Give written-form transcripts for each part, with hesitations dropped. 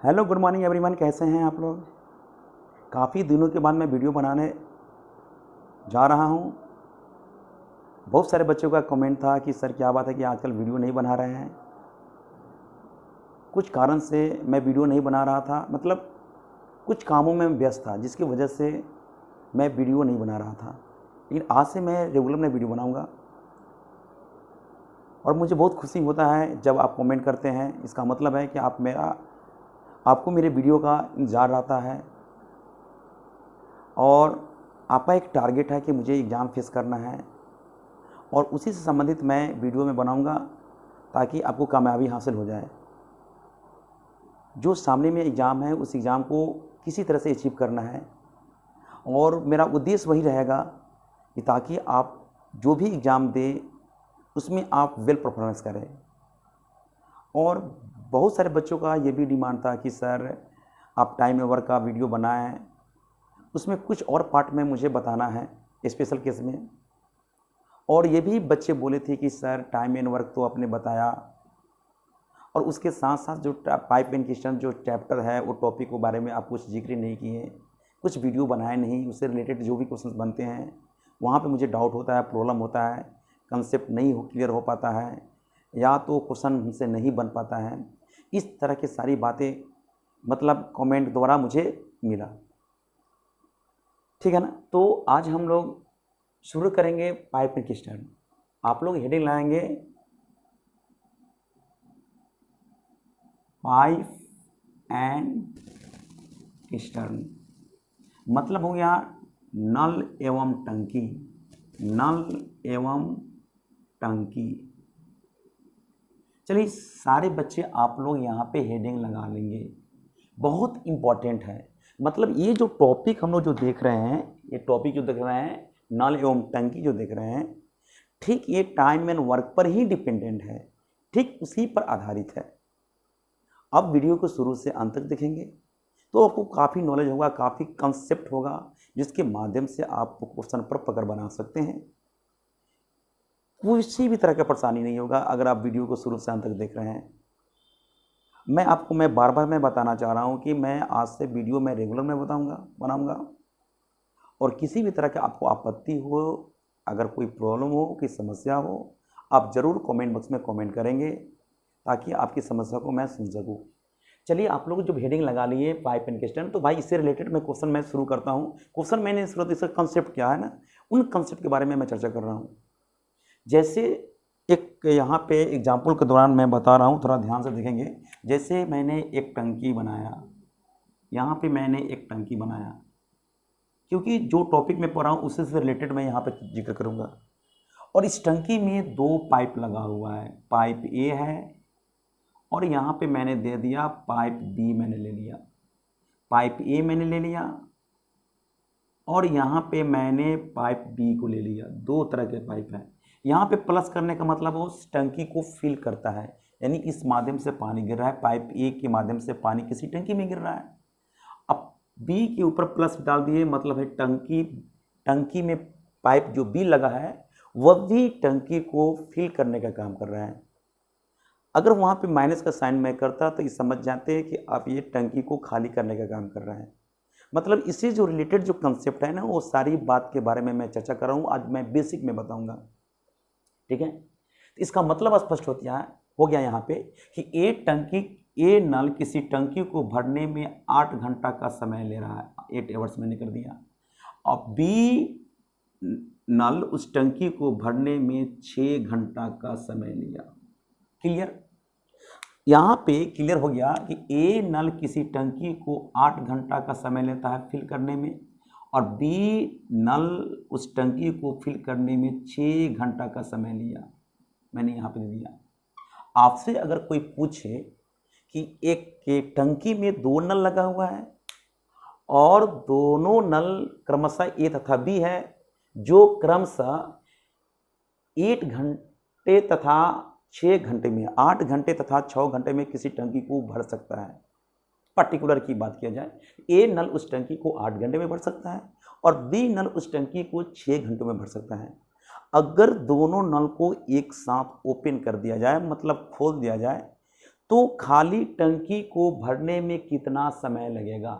Hello good morning everyone, कैसे हैं आप लोग। काफ़ी दिनों के बाद मैं वीडियो बनाने जा रहा हूं। बहुत सारे बच्चों का कमेंट था कि सर क्या बात है कि आजकल वीडियो नहीं बना रहे हैं। कुछ कारण से मैं वीडियो नहीं बना रहा था, मतलब कुछ कामों में व्यस्त था जिसकी वजह से मैं वीडियो नहीं बना रहा था। लेकिन आज से मैं रेगुलर में वीडियो बनाऊंगा और मुझे बहुत खुशी होता है जब आप कमेंट करते हैं। इसका मतलब है कि आपको मेरे वीडियो का इंतज़ार रहता है और आपका एक टारगेट है कि मुझे एग्ज़ाम फेस करना है और उसी से संबंधित मैं वीडियो में बनाऊंगा ताकि आपको कामयाबी हासिल हो जाए। जो सामने में एग्ज़ाम है उस एग्ज़ाम को किसी तरह से अचीव करना है और मेरा उद्देश्य वही रहेगा कि ताकि आप जो भी एग्ज़ाम दें उसमें आप वेल परफॉर्मेंस करें। और बहुत सारे बच्चों का ये भी डिमांड था कि सर आप टाइम ओवर का वीडियो बनाएं, उसमें कुछ और पार्ट में मुझे बताना है स्पेशल केस में। और ये भी बच्चे बोले थे कि सर टाइम एंड वर्क तो आपने बताया और उसके साथ साथ जो पाइप एंड क्वेश्चन जो चैप्टर है वो टॉपिक के बारे में आप कुछ जिक्र नहीं किए, कुछ वीडियो बनाए नहीं। उससे रिलेटेड जो भी क्वेश्चन बनते हैं वहाँ पे मुझे डाउट होता है, प्रॉब्लम होता है, कंसेप्ट नहीं क्लियर हो पाता है या तो क्वेश्चन हमसे नहीं बन पाता है। इस तरह की सारी बातें मतलब कमेंट द्वारा मुझे मिला, ठीक है ना। तो आज हम लोग शुरू करेंगे पाइप एंड क्वेश्चन। आप लोग हेडिंग लाएंगे पाइप एंड क्वेश्चन, मतलब हो गया नल एवं टंकी। नल एवं टंकी, चलिए सारे बच्चे आप लोग यहाँ पे हेडिंग लगा लेंगे, बहुत इम्पॉर्टेंट है। मतलब ये जो टॉपिक हम लोग जो देख रहे हैं, ये टॉपिक जो देख रहे हैं नल एवं टंकी जो देख रहे हैं, ठीक ये टाइम एंड वर्क पर ही डिपेंडेंट है, ठीक उसी पर आधारित है। अब वीडियो को शुरू से अंत तक देखेंगे तो आपको काफ़ी नॉलेज होगा, काफ़ी कंसेप्ट होगा जिसके माध्यम से आप क्वेश्चन पर पकड़ बना सकते हैं। किसी भी तरह का परेशानी नहीं होगा अगर आप वीडियो को शुरू से अंत तक देख रहे हैं। मैं बार बार मैं बताना चाह रहा हूँ कि मैं आज से वीडियो में रेगुलर में बनाऊंगा और किसी भी तरह का आपको आपत्ति हो, अगर कोई प्रॉब्लम हो, कोई समस्या हो, आप ज़रूर कमेंट बॉक्स में कमेंट करेंगे ताकि आपकी समस्या को मैं सुन सकूँ। चलिए आप लोग जब हेडिंग लगा लिए पाइप एंड क्वेश्चन, तो भाई इससे रिलेटेड मैं क्वेश्चन मैं शुरू करता हूँ। क्वेश्चन मैंने शुरू इसका कंसेप्ट क्या है ना, उन कंसेप्ट के बारे में मैं चर्चा कर रहा हूँ। जैसे एक यहाँ पे एग्जाम्पल के दौरान मैं बता रहा हूँ, थोड़ा ध्यान से देखेंगे। जैसे मैंने एक टंकी बनाया, यहाँ पे मैंने एक टंकी बनाया, क्योंकि जो टॉपिक मैं पढ़ रहा हूँ उससे से रिलेटेड मैं यहाँ पे जिक्र करूँगा। और इस टंकी में दो पाइप लगा हुआ है, पाइप ए है और यहाँ पे मैंने दे दिया पाइप बी, मैंने ले लिया पाइप ए, मैंने ले लिया और यहाँ पे मैंने पाइप बी को ले लिया। दो तरह के पाइप हैं। यहाँ पे प्लस करने का मतलब वो टंकी को फिल करता है, यानी इस माध्यम से पानी गिर रहा है, पाइप ए के माध्यम से पानी किसी टंकी में गिर रहा है। अब बी के ऊपर प्लस डाल दिए, मतलब है टंकी में पाइप जो बी लगा है वह भी टंकी को फिल करने का काम कर रहा है। अगर वहाँ पे माइनस का साइन मैं करता तो ये समझ जाते हैं कि आप ये टंकी को खाली करने का काम कर रहे हैं। मतलब इससे जो रिलेटेड जो कंसेप्ट है ना, वो सारी बात के बारे में मैं चर्चा कर रहा हूँ। आज मैं बेसिक में बताऊंगा, ठीक है। तो इसका मतलब स्पष्ट हो गया यहाँ पे कि ए नल किसी टंकी को भरने में 8 घंटा का समय ले रहा है, 8 आवर्स मैंने कर दिया। और बी नल उस टंकी को भरने में 6 घंटा का समय लिया। क्लियर, यहाँ पे क्लियर हो गया कि ए नल किसी टंकी को 8 घंटा का समय लेता है फिल करने में और बी नल उस टंकी को फिल करने में 6 घंटा का समय लिया। मैंने यहाँ पे दे दिया। आपसे अगर कोई पूछे कि एक के टंकी में 2 नल लगा हुआ है और दोनों नल क्रमशः ए तथा बी है, जो क्रमशः 8 घंटे तथा 6 घंटे में, 8 घंटे तथा 6 घंटे में किसी टंकी को भर सकता है। पर्टिकुलर की बात किया जाए, ए नल उस टंकी को 8 घंटे में भर सकता है और बी नल उस टंकी को 6 घंटों में भर सकता है। अगर दोनों नल को एक साथ ओपन कर दिया जाए, मतलब खोल दिया जाए, तो खाली टंकी को भरने में कितना समय लगेगा,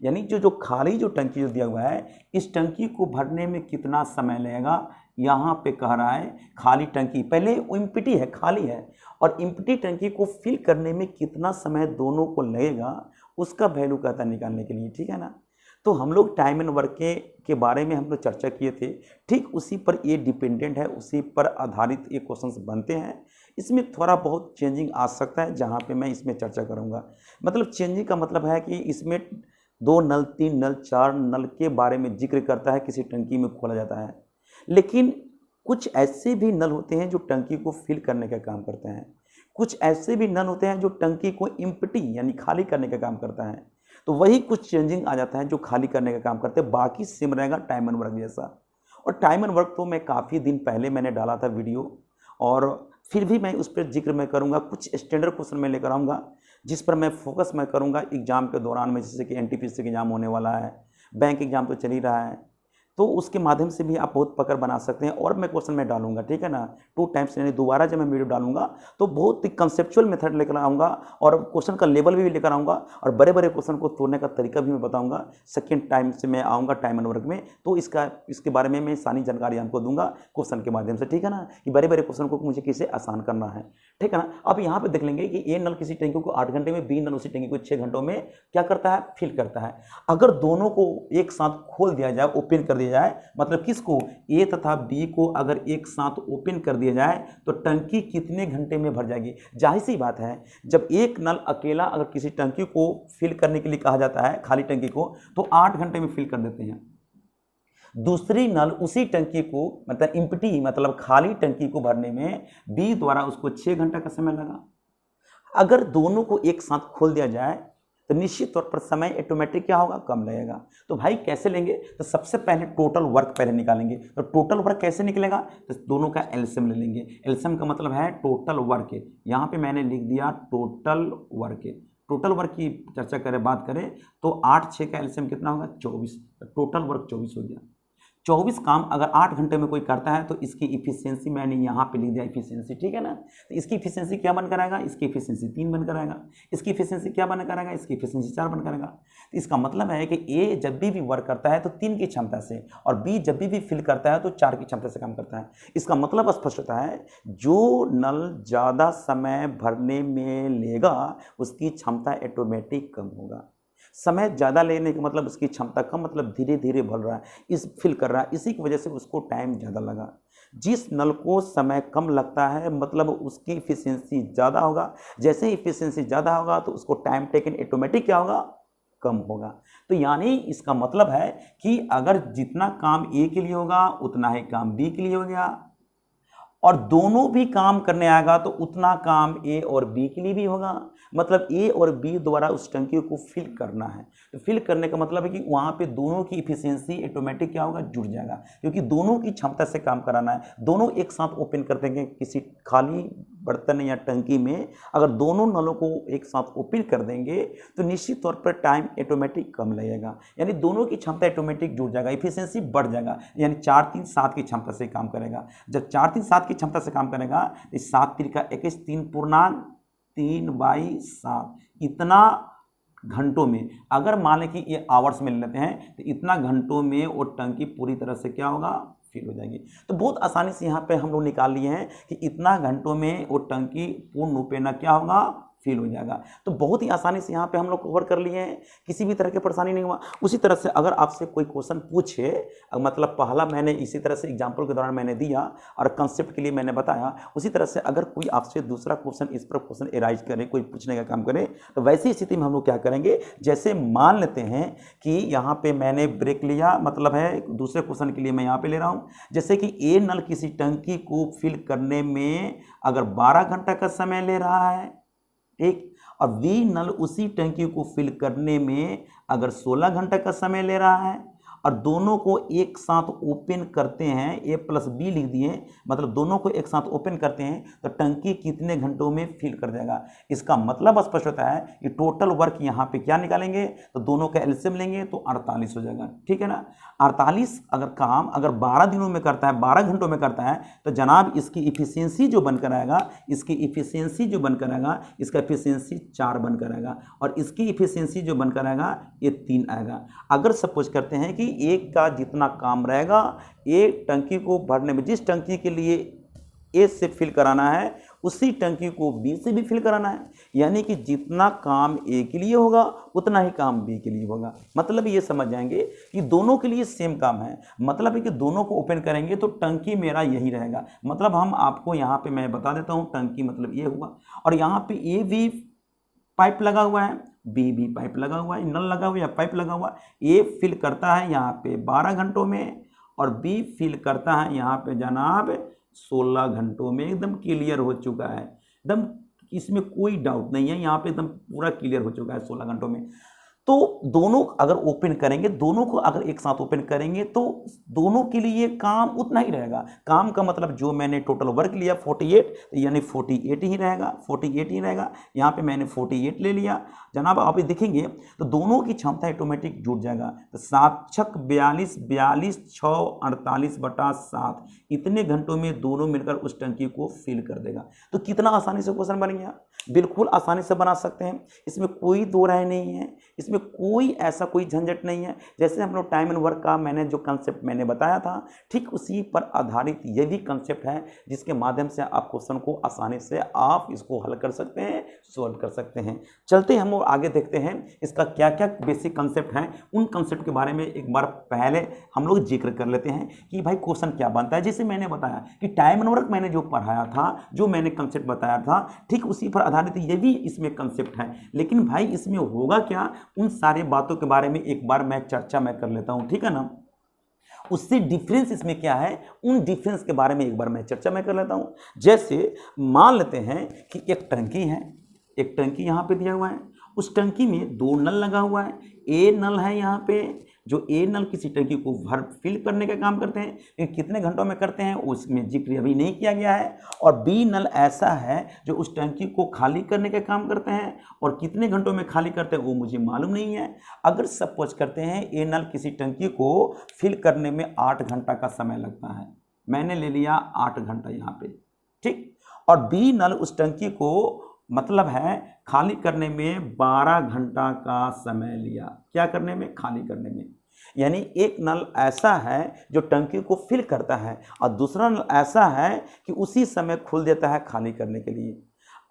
यानी जो खाली जो टंकी जो दिया हुआ है, इस टंकी को भरने में कितना समय लगेगा। यहाँ पे कह रहा है खाली टंकी, पहले एम्प्टी है, खाली है, और एम्प्टी टंकी को फिल करने में कितना समय दोनों को लगेगा, उसका वैल्यू कहता है निकालने के लिए, ठीक है ना। तो हम लोग टाइम एंड वर्क के बारे में हम लोग चर्चा किए थे, ठीक उसी पर ये डिपेंडेंट है, उसी पर आधारित ये क्वेश्चंस बनते हैं। इसमें थोड़ा बहुत चेंजिंग आ सकता है, जहाँ पे मैं इसमें चर्चा करूँगा। मतलब चेंजिंग का मतलब है कि इसमें 2 नल, 3 नल, 4 नल के बारे में जिक्र करता है, किसी टंकी में खोला जाता है। लेकिन कुछ ऐसे भी नल होते हैं जो टंकी को फिल करने का काम करते हैं, कुछ ऐसे भी नल होते हैं जो टंकी को एम्प्टी यानी खाली करने का काम करता है। तो वही कुछ चेंजिंग आ जाता है जो खाली करने का काम करते हैं, बाकी सेम रहेगा टाइम एंड वर्क जैसा। और टाइम एंड वर्क तो मैं काफ़ी दिन पहले मैंने डाला था वीडियो, और फिर भी मैं उस पर जिक्र मैं करूँगा। कुछ स्टैंडर्ड क्वेश्चन मैं लेकर आऊँगा जिस पर मैं फोकस मैं करूँगा एग्जाम के दौरान में, जैसे कि एनटीपीसी का एग्जाम होने वाला है, बैंक एग्जाम तो चल ही रहा है, तो उसके माध्यम से भी आप बहुत पकड़ बना सकते हैं। और मैं क्वेश्चन में डालूंगा, ठीक है ना, 2 टाइम्स, यानी दोबारा जब मैं वीडियो डालूंगा तो बहुत ही कंसेप्चुअल मेथड लेकर आऊँगा, और क्वेश्चन का लेवल भी लेकर आऊँगा, और बड़े बड़े क्वेश्चन को तोड़ने का तरीका भी मैं बताऊँगा। सेकेंड टाइम से मैं आऊँगा टाइम एंड वर्क में, तो इसके बारे में मैं सारी जानकारी आपको दूंगा क्वेश्चन के माध्यम से, ठीक है ना, कि बड़े बड़े क्वेश्चन को मुझे कैसे आसान करना है, ठीक है ना। अब यहाँ पर देख लेंगे कि ए नल किसी टंकी को 8 घंटे में, बी नल उसी टंकी को 6 घंटों में क्या करता है, फिल करता है। अगर दोनों को एक साथ खोल दिया जाए, ओपन कर दिया जाए, मतलब किसको, ए तथा बी को अगर एक साथ ओपन कर दिया जाए तो टंकी कितने घंटे में भर जाएगी। जाहिर सी बात है, जब एक नल अकेला अगर किसी टंकी को फिल करने के लिए कहा जाता है, खाली टंकी को, तो 8 घंटे में फिल कर देते हैं। दूसरी नल उसी टंकी को, मतलब एम्प्टी मतलब खाली टंकी को भरने में बी द्वारा उसको 6 घंटा का समय लगा। अगर दोनों को एक साथ खोल दिया जाए तो निश्चित तौर पर समय ऑटोमेटिक क्या होगा, कम लगेगा। तो भाई कैसे लेंगे, तो सबसे पहले टोटल वर्क पहले निकालेंगे। तो टोटल वर्क कैसे निकलेगा, तो दोनों का एलसीएम ले लेंगे। एलसीएम का मतलब है टोटल वर्क, यहाँ पे मैंने लिख दिया टोटल वर्क। टोटल वर्क की चर्चा करें, बात करें तो 8 6 का एलसीएम कितना होगा, 24। टोटल वर्क 24 हो गया। 24 काम अगर 8 घंटे में कोई करता है तो इसकी इफिशियंसी मैंने यहाँ पे लिख दिया इफिशियंसी, ठीक है ना। तो इसकी इफिशियंसी क्या बनकर आएगा, इसकी इफिशियंसी 3 बनकर आएगा। इसकी इफिशियंसी क्या बनकर आएगा, इसकी इफिशियंसी 4 बनकर आएगा। तो इसका मतलब है कि ए जब भी वर्क करता है तो 3 की क्षमता से, और बी जब भी फिल करता है तो 4 की क्षमता से काम करता है। इसका मतलब स्पष्ट होता है, जो नल ज़्यादा समय भरने में लेगा उसकी क्षमता ऑटोमेटिक कम होगा। समय ज़्यादा लेने का मतलब उसकी क्षमता कम, मतलब धीरे धीरे भर रहा है, इस फिल कर रहा है, इसी की वजह से उसको टाइम ज़्यादा लगा। जिस नल को समय कम लगता है मतलब उसकी इफिशियंसी ज़्यादा होगा। जैसे ही इफिशियंसी ज़्यादा होगा तो उसको टाइम टेकन ऑटोमेटिक क्या होगा, कम होगा। तो यानी इसका मतलब है कि अगर जितना काम ए के लिए होगा उतना ही काम बी के लिए हो गया, और दोनों भी काम करने आएगा तो उतना काम ए और बी के लिए भी होगा। मतलब ए और बी द्वारा उस टंकी को फिल करना है। तो फिल करने का मतलब है कि वहाँ पे दोनों की इफिशियंसी ऑटोमेटिक क्या होगा, जुड़ जाएगा, क्योंकि दोनों की क्षमता से काम कराना है। दोनों एक साथ ओपन कर देंगे किसी खाली बर्तन या टंकी में, अगर दोनों नलों को एक साथ ओपन कर देंगे तो निश्चित तौर पर टाइम ऑटोमेटिक कम लगेगा, यानी दोनों की क्षमता ऑटोमेटिक जुड़ जाएगा, इफिशियंसी बढ़ जाएगा, यानी 4 3 7 की क्षमता से काम करेगा। जब 4 3 7 की क्षमता से काम करेगा तो 7 3 का 21, 3/3/7 इतना घंटों में, अगर मान लें कि ये आवर्स में लेते हैं तो इतना घंटों में वो टंकी पूरी तरह से क्या होगा, फिल हो जाएगी। तो बहुत आसानी से यहाँ पे हम लोग निकाल लिए हैं कि इतना घंटों में वो टंकी पूर्ण रूपेण क्या होगा, फिल हो जाएगा। तो बहुत ही आसानी से यहाँ पे हम लोग कवर कर लिए हैं, किसी भी तरह की परेशानी नहीं हुआ। उसी तरह से अगर आपसे कोई क्वेश्चन पूछे, मतलब पहला मैंने इसी तरह से एग्जाम्पल के दौरान मैंने दिया और कंसेप्ट के लिए मैंने बताया, उसी तरह से अगर कोई आपसे दूसरा क्वेश्चन इस पर क्वेश्चन एराइज करे, कोई पूछने का काम करे, तो वैसी स्थिति में हम लोग क्या करेंगे, जैसे मान लेते हैं कि यहाँ पे मैंने ब्रेक लिया, मतलब है दूसरे क्वेश्चन के लिए मैं यहाँ पे ले रहा हूँ, जैसे कि ए नल किसी टंकी को फिल करने में अगर 12 घंटा का समय ले रहा है, ठीक, और बी नल उसी टंकी को फिल करने में अगर 16 घंटा का समय ले रहा है, और दोनों को एक साथ ओपन करते हैं, ए प्लस बी लिख दिए, मतलब दोनों को एक साथ ओपन करते हैं तो टंकी कितने घंटों में फिल कर देगा। इसका मतलब स्पष्ट होता है कि टोटल वर्क यहाँ पे क्या निकालेंगे तो दोनों का एलसीएम लेंगे तो 48 हो जाएगा, ठीक है ना। 48 अगर काम अगर 12 दिनों में करता है, 12 घंटों में करता है तो जनाब इसकी इफिशियंसी जो बनकर आएगा, इसकी इफिशियंसी जो बनकर आएगा, इसका इफिशियंसी 4 बनकर आएगा और इसकी इफिशियंसी जो बनकर आएगा ये 3 आएगा। अगर सपोज करते हैं कि एक का जितना काम रहेगा एक टंकी को भरने में, जिस टंकी के लिए ए से फिल कराना है उसी टंकी को बी से भी फिल कराना है, यानी कि जितना काम ए के लिए होगा उतना ही काम बी के लिए होगा। मतलब ये समझ जाएंगे कि दोनों के लिए सेम काम है, मतलब है कि दोनों को ओपन करेंगे तो टंकी मेरा यही रहेगा। मतलब हम आपको यहाँ पे मैं बता देता हूँ, टंकी मतलब ये हुआ और यहाँ पे ए भी पाइप लगा हुआ है, बी भी पाइप लगा हुआ है, नल लगा हुआ है, पाइप लगा हुआ है। ए फिल करता है यहाँ पे 12 घंटों में और बी फिल करता है यहाँ पे जनाब 16 घंटों में। एकदम क्लियर हो चुका है, एकदम इसमें कोई डाउट नहीं है, यहाँ पे एकदम पूरा क्लियर हो चुका है 16 घंटों में। तो दोनों अगर ओपन करेंगे, दोनों को अगर एक साथ ओपन करेंगे तो दोनों के लिए काम उतना ही रहेगा। काम का मतलब जो मैंने टोटल वर्क लिया 48 यानी 48 ही रहेगा, 48 ही रहेगा। यहाँ पे मैंने 48 ले लिया जनाब। आप देखेंगे तो दोनों की क्षमता ऑटोमेटिक जुड़ जाएगा। तो 7 छक 42, 42 6 48/7 इतने घंटों में दोनों मिलकर उस टंकी को फिल कर देगा। तो कितना आसानी से क्वेश्चन बन गया, बिल्कुल आसानी से बना सकते हैं, इसमें कोई दो राय नहीं है, इसमें कोई ऐसा कोई झंझट नहीं है। जैसे हम लोग टाइम एंड वर्क का मैंने जो कंसेप्ट मैंने बताया था, ठीक उसी पर आधारित ये भी कंसेप्ट है जिसके माध्यम से आप क्वेश्चन को आसानी से आप इसको हल कर सकते हैं, सॉल्व कर सकते हैं। चलते हैं हम और आगे देखते हैं इसका क्या क्या बेसिक कंसेप्ट है। उन कंसेप्ट के बारे में एक बार पहले हम लोग जिक्र कर लेते हैं कि भाई क्वेश्चन क्या बनता है। जैसे मैंने बताया कि टाइम एंड वर्क मैंने जो पढ़ाया था, जो मैंने कंसेप्ट बताया था, ठीक उसी पर आधारित ये भी इसमें कंसेप्ट है। लेकिन भाई इसमें होगा क्या, उन सारे बातों के बारे में एक बार मैं चर्चा मैं कर लेता हूं, ठीक है ना। उससे डिफरेंस इसमें क्या है, उन डिफरेंस के बारे में एक बार मैं चर्चा मैं कर लेता हूं। जैसे मान लेते हैं कि एक टंकी है, एक टंकी यहां पे दिया हुआ है, उस टंकी में 2 नल लगा हुआ है। ए नल है यहाँ पे, जो ए नल किसी टंकी को भर फिल करने का काम करते हैं, ये कितने घंटों में करते हैं उसमें जिक्र अभी नहीं किया गया है। और बी नल ऐसा है जो उस टंकी को खाली करने का काम करते हैं, और कितने घंटों में खाली करते हैं वो मुझे मालूम नहीं है। अगर सपोज करते हैं ए नल किसी टंकी को फिल करने में 8 घंटा का समय लगता है, मैंने ले लिया 8 घंटा यहाँ पे, ठीक। और बी नल उस टंकी को मतलब है खाली करने में 12 घंटा का समय लिया। क्या करने में, खाली करने में। यानी एक नल ऐसा है जो टंकी को फिल करता है और दूसरा नल ऐसा है कि उसी समय खोल देता है खाली करने के लिए।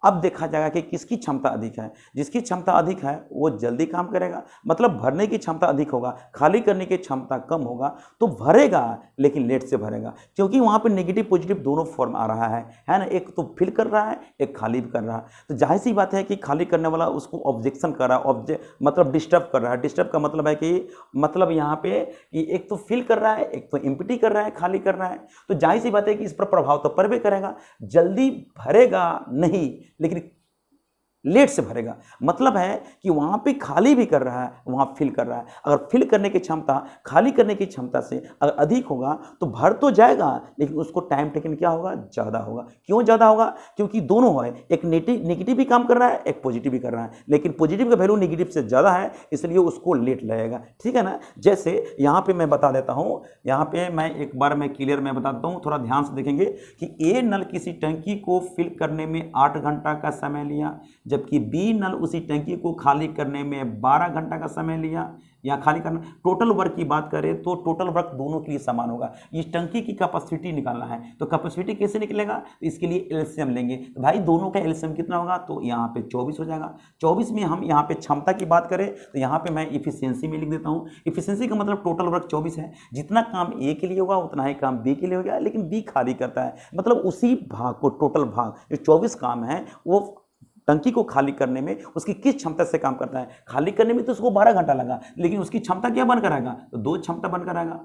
अब देखा जाएगा कि किसकी क्षमता अधिक है। जिसकी क्षमता अधिक है वो जल्दी काम करेगा, मतलब भरने की क्षमता अधिक होगा, खाली करने की क्षमता कम होगा, तो भरेगा लेकिन लेट से भरेगा, क्योंकि वहाँ पे नेगेटिव पॉजिटिव दोनों फॉर्म आ रहा है ना। एक तो फिल कर रहा है, एक खाली भी कर रहा है। तो जाहिर सी बात है कि खाली करने वाला उसको ऑब्जेक्शन कर रहा है, मतलब डिस्टर्ब कर रहा है। डिस्टर्ब का मतलब है कि मतलब यहाँ पे कि एक तो फिल कर रहा है, एक तो एम्प्टी कर रहा है, खाली कर रहा है। तो जाहिर सी बात है कि इस पर प्रभाव तो पड़बे करेगा, जल्दी भरेगा नहीं लेकिन लेट से भरेगा। मतलब है कि वहां पे खाली भी कर रहा है, वहां फिल कर रहा है। अगर फिल करने की क्षमता खाली करने की क्षमता से अगर अधिक होगा तो भर तो जाएगा लेकिन उसको टाइम टेकन क्या होगा, ज़्यादा होगा। क्यों ज़्यादा होगा, क्योंकि दोनों है, एक नेगेटिव भी काम कर रहा है, एक पॉजिटिव भी कर रहा है, लेकिन पॉजिटिव का वैल्यू नेगेटिव से ज़्यादा है, इसलिए उसको लेट लगेगा, ठीक है ना। जैसे यहाँ पे मैं बता देता हूँ, यहाँ पे मैं एक बार मैं क्लियर मैं बता देता हूँ, थोड़ा ध्यान से देखेंगे कि ए नल किसी टंकी को फिल करने में 8 घंटा का समय लिया, जबकि बी नल उसी टंकी को खाली करने में 12 घंटा का समय लिया। या खाली करना, टोटल वर्क की बात करें तो टोटल वर्क दोनों के लिए समान होगा। इस टंकी की कैपेसिटी निकालना है, तो कैपेसिटी कैसे निकलेगा, तो इसके लिए एलसीएम लेंगे। तो भाई दोनों का एलसीएम कितना होगा, तो यहाँ पे 24 हो जाएगा। 24 में हम यहाँ पे क्षमता की बात करें तो यहाँ पे मैं इफिशियंसी में लिख देता हूँ। इफिशियंसी का मतलब टोटल वर्क 24 है, जितना काम ए के लिए होगा उतना ही काम बी के लिए होगा, लेकिन बी खाली करता है, मतलब उसी भाग को टोटल भाग जो 24 काम है वो टंकी को खाली करने में उसकी किस क्षमता से काम करता है। खाली करने में तो उसको 12 घंटा लगा, लेकिन उसकी क्षमता क्या बन कराएगा, तो 2 क्षमता बन कराएगा।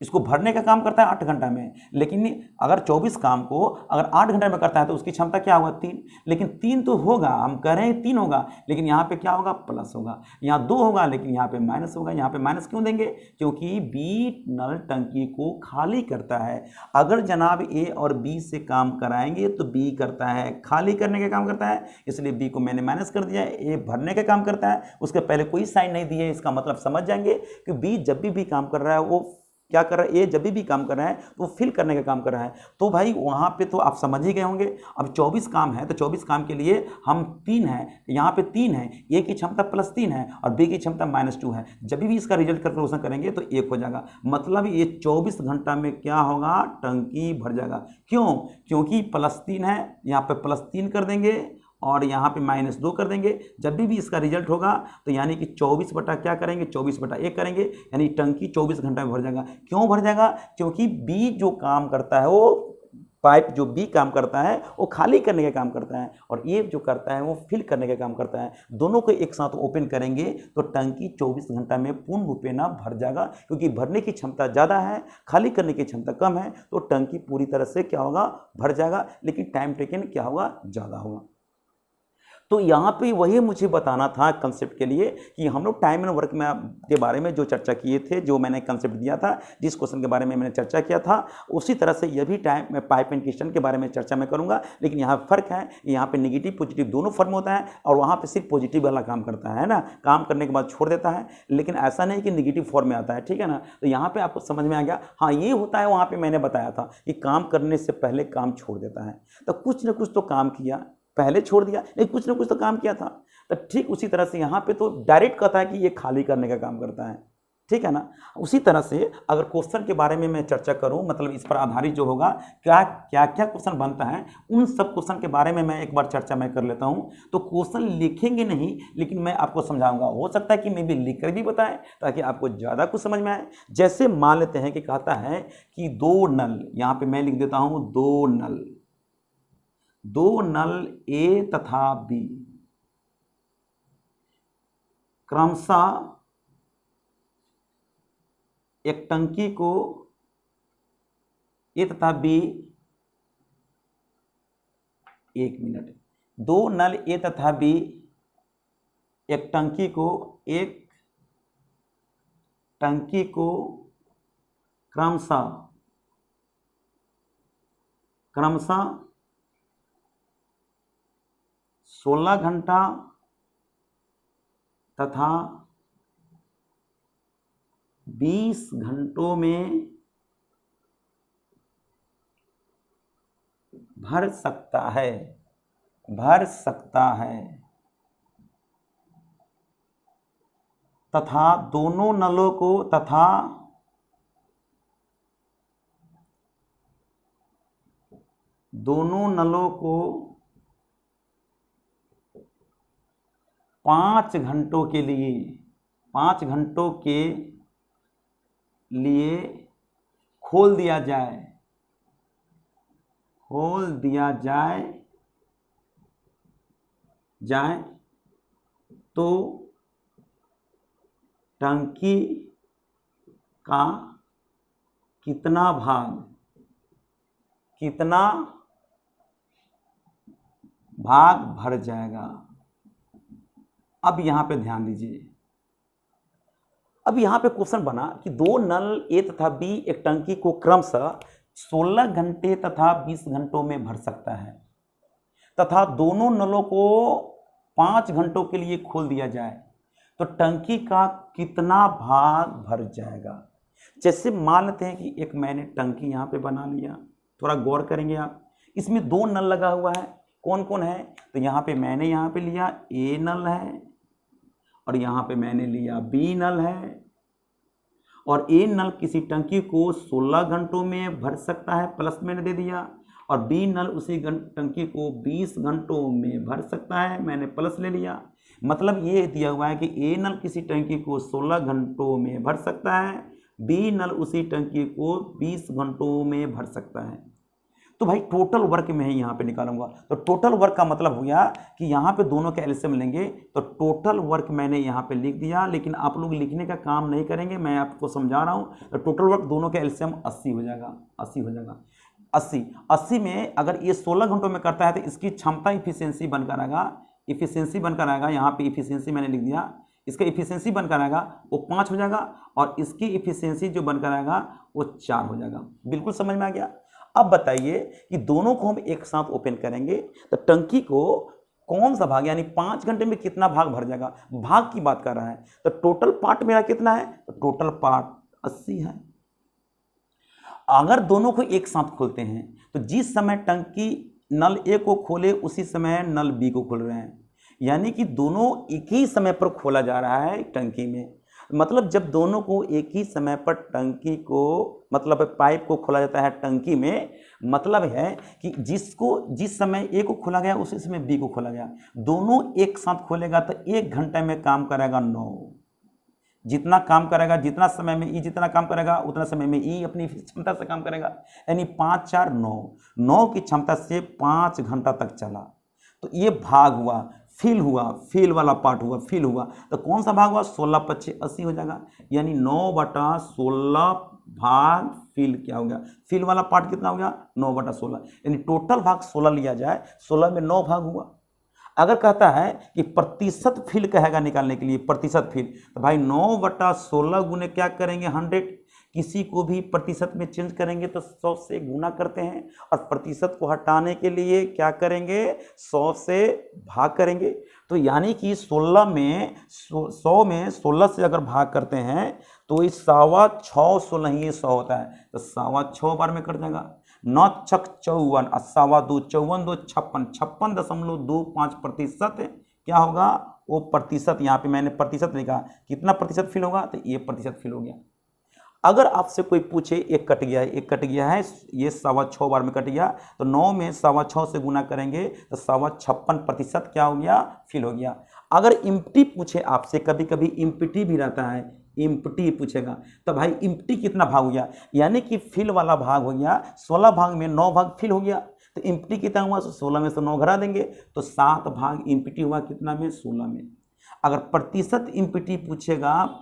इसको भरने का काम करता है 8 घंटा में, लेकिन अगर 24 काम को अगर 8 घंटे में करता है तो उसकी क्षमता क्या होगा, 3। लेकिन 3 तो होगा, हम कह रहे हैं 3 होगा, लेकिन यहाँ पे क्या होगा, प्लस होगा। यहाँ 2 होगा, लेकिन यहाँ पे माइनस होगा। यहाँ पे माइनस क्यों देंगे, क्योंकि बी नल टंकी को खाली करता है। अगर जनाब ए और बी से काम कराएंगे तो बी करता है खाली करने का काम करता है, इसलिए बी को मैंने माइनस कर दिया। ए भरने का काम करता है, उसके पहले कोई साइन नहीं दिए, इसका मतलब समझ जाएंगे कि बी जब भी काम कर रहा है वो क्या कर रहा है, ए जब भी काम कर रहा है तो फिल करने का काम कर रहा है। तो भाई वहाँ पे तो आप समझ ही गए होंगे। अब 24 काम है तो 24 काम के लिए हम 3 है, यहाँ पे 3 है, ए की क्षमता +3 है और बी की क्षमता -2 है। जब भी इसका रिजल्ट कैलकुलेशन करेंगे तो 1 हो जाएगा, मतलब ये 24 घंटा में क्या होगा, टंकी भर जाएगा। क्यों, क्योंकि +3 है, यहाँ पे +3 कर देंगे और यहाँ पे -2 कर देंगे। जब भी इसका रिजल्ट होगा तो यानी कि 24 बटा क्या करेंगे, 24 बटा 1 करेंगे, यानी टंकी 24 घंटा में भर जाएगा। क्यों भर जाएगा, क्योंकि बी जो काम करता है वो पाइप जो बी काम करता है वो खाली करने का काम करता है और ये जो करता है वो फिल करने का काम करता है। दोनों को एक साथ ओपन करेंगे तो टंकी 24 घंटा में पूर्ण रूपेण भर जाएगा, क्योंकि भरने की क्षमता ज़्यादा है, खाली करने की क्षमता कम है, तो टंकी पूरी तरह से क्या होगा, भर जाएगा, लेकिन टाइम टेकन क्या होगा, ज़्यादा होगा। तो यहाँ पे वही मुझे बताना था कंसेप्ट के लिए कि हम लोग टाइम एंड वर्क में के बारे में जो चर्चा किए थे, जो मैंने कंसेप्ट दिया था, जिस क्वेश्चन के बारे में मैंने चर्चा किया था, उसी तरह से यह भी टाइम में पाइप एंड क्वेश्चन के बारे में चर्चा मैं करूँगा। लेकिन यहाँ फ़र्क है, यहाँ पे नेगेटिव पॉजिटिव दोनों फॉर्म होता है और वहाँ पे सिर्फ पॉजिटिव वाला काम करता है ना, काम करने के बाद छोड़ देता है, लेकिन ऐसा नहीं कि नेगेटिव फॉर्म में आता है, ठीक है ना। तो यहाँ पर आपको समझ में आ गया, हाँ ये होता है। वहाँ पर मैंने बताया था कि काम करने से पहले काम छोड़ देता है, तो कुछ ना कुछ तो काम किया, पहले छोड़ दिया, लेकिन कुछ ना कुछ तो काम किया था। तो ठीक उसी तरह से यहाँ पे तो डायरेक्ट कहता है कि ये खाली करने का काम करता है, ठीक है ना। उसी तरह से अगर क्वेश्चन के बारे में मैं चर्चा करूँ, मतलब इस पर आधारित जो होगा, क्या क्या क्या क्वेश्चन बनता है, उन सब क्वेश्चन के बारे में मैं एक बार चर्चा मैं कर लेता हूँ। तो क्वेश्चन लिखेंगे नहीं, लेकिन मैं आपको समझाऊंगा। हो सकता है कि मैं भी लिख कर भी बताएं ताकि आपको ज़्यादा कुछ समझ में आए। जैसे मान लेते हैं कि कहता है कि 2 नल, यहाँ पर मैं लिख देता हूँ 2 नल ए तथा बी क्रमशः एक टंकी को ए तथा बी 1 मिनट, 2 नल ए तथा बी एक टंकी को क्रमशः 16 घंटा तथा 20 घंटों में भर सकता है तथा दोनों नलों को 5 घंटों के लिए खोल दिया जाए तो टंकी का कितना भाग भर जाएगा। अब यहाँ पे ध्यान दीजिए, अब यहाँ पे क्वेश्चन बना कि 2 नल ए तथा बी एक टंकी को क्रमशः 16 घंटे तथा 20 घंटों में भर सकता है तथा दोनों नलों को 5 घंटों के लिए खोल दिया जाए तो टंकी का कितना भाग भर जाएगा। जैसे मान लेते हैं कि एक मैंने टंकी यहाँ पे बना लिया, थोड़ा गौर करेंगे आप, इसमें 2 नल लगा हुआ है, कौन कौन है, तो यहाँ पे मैंने यहाँ पे लिया ए नल है और यहाँ पे मैंने लिया बी नल है, और ए नल किसी टंकी को 16 घंटों में भर सकता है, प्लस मैंने दे दिया, और बी नल उसी टंकी को 20 घंटों में भर सकता है, मैंने प्लस ले लिया। मतलब ये दिया हुआ है कि ए नल किसी टंकी को 16 घंटों में भर सकता है, बी नल उसी टंकी को 20 घंटों में भर सकता है। तो भाई टोटल वर्क में ही यहाँ पे निकालूंगा। तो टोटल वर्क का मतलब हो गया कि यहाँ पे दोनों के एलसीएम लेंगे, तो टोटल वर्क मैंने यहाँ पे लिख दिया, लेकिन आप लोग लिखने का काम नहीं करेंगे, मैं आपको समझा रहा हूँ। तो टोटल वर्क दोनों के एलसीएम 80 हो जाएगा, 80 हो जाएगा। 80 में अगर ये 16 घंटों में करता है तो इसकी क्षमता इफिशियंसी बनकर आएगा, इफिशियंसी बनकर आएगा, यहाँ पे इफिशियंसी मैंने लिख दिया, इसका इफिशियंसी बनकर आएगा वो 5 हो जाएगा, और इसकी इफिशियंसी जो बनकर आएगा वो 4 हो जाएगा। बिल्कुल समझ में आ गया। अब बताइए कि दोनों को हम एक साथ ओपन करेंगे तो टंकी को कौन सा भाग, यानी 5 घंटे में कितना भाग भर जाएगा, भाग की बात कर रहा है। तो टोटल पार्ट मेरा कितना है, तो टोटल पार्ट 80 है। अगर दोनों को एक साथ खोलते हैं तो जिस समय टंकी नल ए को खोले उसी समय नल बी को खोल रहे हैं, यानी कि दोनों एक ही समय पर खोला जा रहा है टंकी में। मतलब जब दोनों को एक ही समय पर टंकी को, मतलब पाइप को खोला जाता है टंकी में, मतलब है कि जिस समय ए को खोला गया उसी समय बी को खोला गया, दोनों एक साथ खोलेगा तो 1 घंटे में काम करेगा 9। जितना काम करेगा, जितना समय में ई जितना काम करेगा उतना समय में ई अपनी क्षमता से काम करेगा, यानी 5 4 9, 9 की क्षमता से 5 घंटा तक चला। तो ये भाग हुआ, फिल हुआ, फिल वाला पार्ट हुआ, फिल हुआ। तो कौन सा भाग हुआ, 16 25 80 हो जाएगा, यानी 9/16 भाग फिल क्या हो गया, फिल वाला पार्ट कितना हो गया 9/16, यानी टोटल भाग 16 लिया जाए, 16 में 9 भाग हुआ। अगर कहता है कि प्रतिशत फिल कहेगा निकालने के लिए, प्रतिशत फिल, तो भाई 9/16 गुने क्या करेंगे 100, किसी को भी प्रतिशत में चेंज करेंगे तो 100 से गुना करते हैं, और प्रतिशत को हटाने के लिए क्या करेंगे 100 से भाग करेंगे। तो यानी कि 16 में 100 में 16 से अगर भाग करते हैं तो इस 6.25 16 ही 100 होता है, तो 6.25 बार में कट जाएगा। 9 छक 54, 2 54 2 56, 56.25% क्या होगा वो प्रतिशत, यहाँ पे मैंने प्रतिशत लिखा, कितना प्रतिशत फिल होगा, तो ये प्रतिशत फिल हो गया। अगर आपसे कोई पूछे एक कट गया है, एक कट गया है, ये 6.25 बार में कट गया, तो 9 में 6.25 से गुना करेंगे तो 56.56% क्या हो गया, फिल हो गया। अगर इम्प्टी पूछे आपसे, कभी कभी इम्प्टी भी रहता है, इम्प्टी पूछेगा, तो भाई इम्प्टी कितना भाग हो गया, यानी कि फिल वाला भाग हो गया 16 भाग में 9 भाग फिल हो गया, तो इम्प्टी कितना हुआ, 16 में से 9 घटा देंगे तो 7 भाग इम्प्टी हुआ, कितना में 16 में। अगर प्रतिशत इम्प्टी पूछेगा,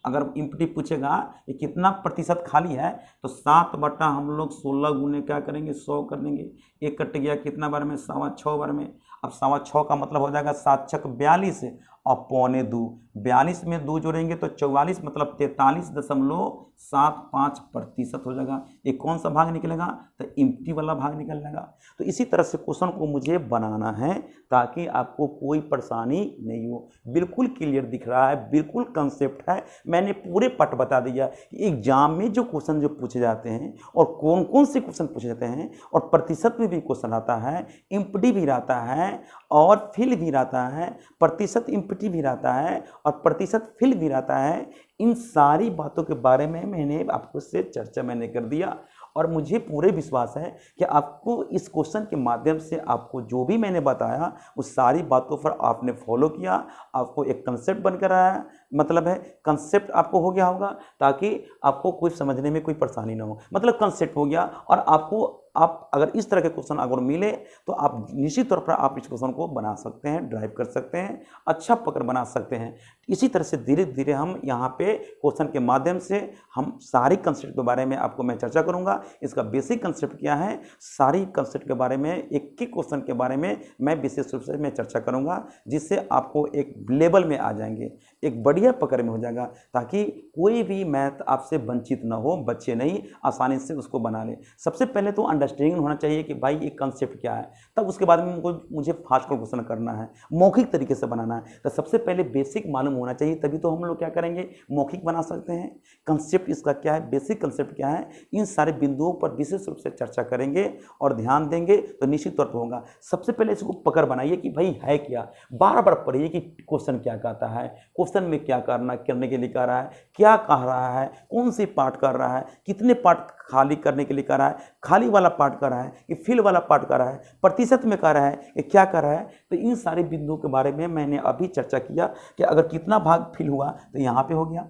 अगर इम्प्टी पूछेगा कि कितना प्रतिशत खाली है, तो 7 हम लोग 16 गुने क्या करेंगे 100 कर देंगे, एक कट गया कितना बार में 6.25 बार में। अब 6.25 का मतलब हो जाएगा 7 छक 42 और 2.25, 42 में 2 जोड़ेंगे तो 44, मतलब 43.75% हो जाएगा। ये कौन सा भाग निकलेगा, तो इम्प्टी वाला भाग निकल जाएगा। तो इसी तरह से क्वेश्चन को मुझे बनाना है ताकि आपको कोई परेशानी नहीं हो। बिल्कुल क्लियर दिख रहा है, बिल्कुल कंसेप्ट है, मैंने पूरे पट बता दिया कि एग्जाम में जो क्वेश्चन जो पूछे जाते हैं और कौन कौन से क्वेश्चन पूछे जाते हैं, और प्रतिशत में भी क्वेश्चन आता है, इम्प्टी भी रहता है और फिल भी रहता है, प्रतिशत इम्प्टी भी रहता है और प्रतिशत फिल भी रहता है। इन सारी बातों के बारे में मैंने आपको से चर्चा मैंने कर दिया, और मुझे पूरे विश्वास है कि आपको इस क्वेश्चन के माध्यम से आपको जो भी मैंने बताया उस सारी बातों पर आपने फॉलो किया, आपको एक कंसेप्ट बनकर आया, मतलब है कंसेप्ट आपको हो गया होगा, ताकि आपको कोई समझने में कोई परेशानी ना हो, मतलब कंसेप्ट हो गया। और आपको आप अगर इस तरह के क्वेश्चन अगर मिले तो आप निश्चित तौर पर आप इस क्वेश्चन को बना सकते हैं, ड्राइव कर सकते हैं, अच्छा पकड़ बना सकते हैं। इसी तरह से धीरे धीरे हम यहाँ पे क्वेश्चन के माध्यम से हम सारी कंसेप्ट के बारे में आपको मैं चर्चा करूँगा। इसका बेसिक कंसेप्ट क्या है, सारी कंसेप्ट के बारे में, एक एक क्वेश्चन के बारे में मैं विशेष रूप से मैं चर्चा करूँगा, जिससे आपको एक लेवल में आ जाएंगे, एक बढ़िया पकड़ में हो जाएगा, ताकि कोई भी मैथ आपसे वंचित ना हो, बच्चे नहीं आसानी से उसको बना ले। सबसे पहले तो अंडरस्टैंडिंग होना चाहिए कि भाई ये कंसेप्ट क्या है, तब उसके बाद में मुझे फास्ट क्वेश्चन करना है, मौखिक तरीके से बनाना है। तो सबसे पहले बेसिक मालूम होना चाहिए, तभी तो हम लोग क्या करेंगे, मौखिक बना सकते हैं। कंसेप्ट इसका क्या है, बेसिक कंसेप्ट क्या है, इन सारे बिंदुओं पर विशेष रूप से चर्चा करेंगे और ध्यान देंगे तो निश्चित तौर पर होगा। सबसे पहले इसको पकड़ बनाइए कि भाई है क्या, बार बार पढ़िए कि क्वेश्चन क्या कहता है, क्वेश्चन में क्या करने के लिए कह रहा है, क्या कह रहा है, कौन सी पार्ट कर रहा है, कितने पार्ट खाली करने के लिए कह रहा है, खाली वाला पार्ट कर रहा है कि फिल वाला पार्ट कर रहा है, प्रतिशत में कह रहा है कि क्या कर रहा है। तो इन सारे बिंदुओं के बारे में मैंने अभी चर्चा किया कि अगर कितना भाग फिल हुआ तो यहाँ पे हो गया,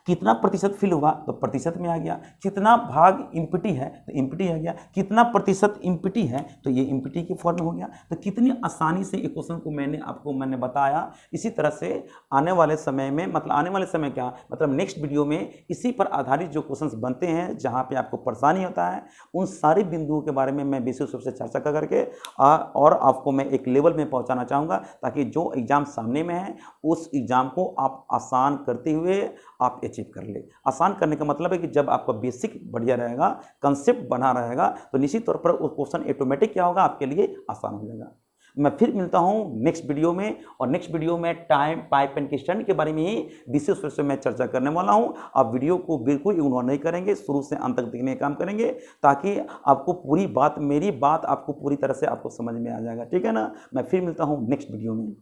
कितना प्रतिशत फिल होगा तो प्रतिशत में आ गया, कितना भाग इम्पिटी है तो इम्पिटी आ गया, कितना प्रतिशत इम्पिटी है तो ये इम्पिटी की फॉर्म में हो गया। तो कितनी आसानी से ये क्वेश्चन को मैंने बताया। इसी तरह से आने वाले समय में, मतलब आने वाले समय क्या, मतलब नेक्स्ट वीडियो में इसी पर आधारित जो क्वेश्चंस बनते हैं जहाँ पे आपको परेशानी होता है, उन सारे बिंदुओं के बारे में मैं विशेष रूप से चर्चा करके और आपको मैं एक लेवल में पहुँचाना चाहूँगा, ताकि जो एग्ज़ाम सामने में है उस एग्ज़ाम को आप आसान करते हुए आप अचीव कर ले। आसान करने का मतलब है कि जब आपका बेसिक बढ़िया रहेगा, कंसेप्ट बना रहेगा, तो निश्चित तौर पर वो क्वेश्चन ऑटोमेटिक क्या होगा, आपके लिए आसान हो जाएगा। मैं फिर मिलता हूं नेक्स्ट वीडियो में, और नेक्स्ट वीडियो में टाइम, पाइप एंड क्वेश्चन के बारे में ही विशेष रूप से मैं चर्चा करने वाला हूं। आप वीडियो को बिल्कुल इग्नोर नहीं करेंगे, शुरू से अंत तक देखने का काम करेंगे, ताकि आपको पूरी बात, मेरी बात आपको पूरी तरह से आपको समझ में आ जाएगा। ठीक है ना। मैं फिर मिलता हूं नेक्स्ट वीडियो में।